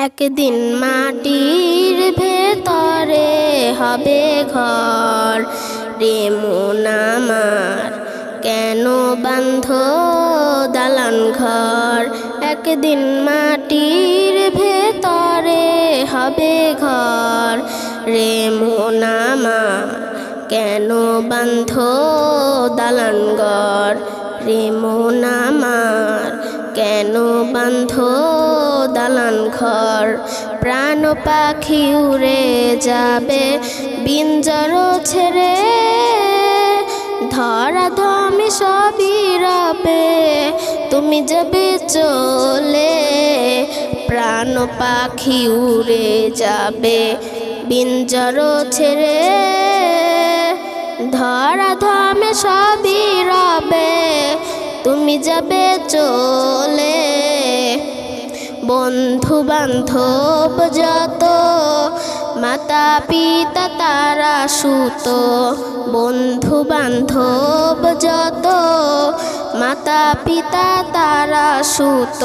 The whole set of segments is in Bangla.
একদিন মাটির ভেতরে হবে ঘর, রে মন আমার কেন বাঁধো দালান ঘর। একদিন মাটির ভেতরে হবে ঘর, রে মন আমার কেন বাঁধো দালান ঘর। রে মন আমার কেন বাঁধো দালান ঘর। প্রাণ পাখি উড়ে যাবে বিঞ্জর ছেড়ে, ধরা ধমে সবই রবে তুমি যাবে চলে। প্রাণ পাখি উড়ে যাবে বিঞ্জর ছেড়ে, ধরা ধমে সবই রবে তুমি যাবে চলে। বন্ধু বান্ধব যত মাতা পিতা তারা সুত, বন্ধু বান্ধব যত মাতা পিতা তারা সুত,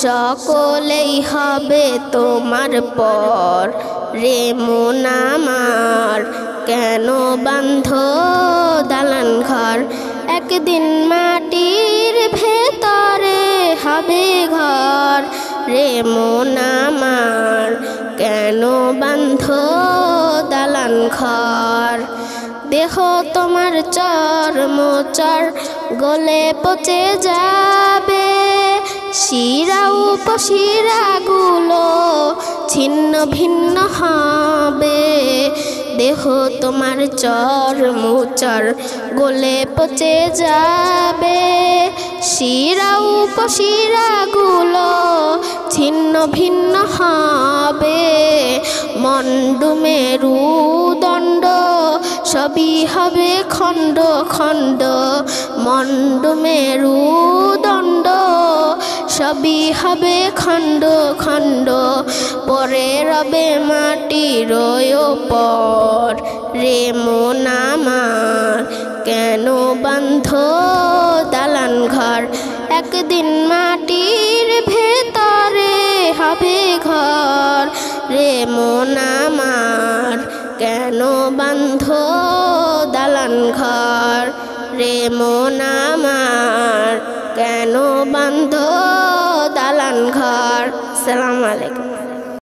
সকলেই হবে তোমার পর। রে মন আমার কেন বাঁধো দালান ঘর। একদিন মাটির ভেতরে হবে ঘর, রে মন আমার কেন বাঁধো দালান ঘর। দেহ তোমার চর্মচর গলে পচে যাবে, শিরা উপশিরাগুলো ছিন্ন ভিন্ন হবে। দেহ তোমার চর্মচর গলে পচে যাবে, শিরা উপশিরাগুলো ছিন্ন ভিন্ন হবে। মণ্ড মেরুদণ্ড সবই হবে খণ্ড খণ্ড, মণ্ড মেরুদণ্ড সবই হবে খণ্ড খণ্ড। পরে রবে মাটির ওপর, রে মন আমার কেন বাঁধো দালান ঘর। একদিন মাটির ভেতরে হবে ঘর, রে মন আমার কেন বাঁধো দালান ঘর। রে মন আমার কেন বাঁধো দালান ঘর। আসসালামু আলাইকুম।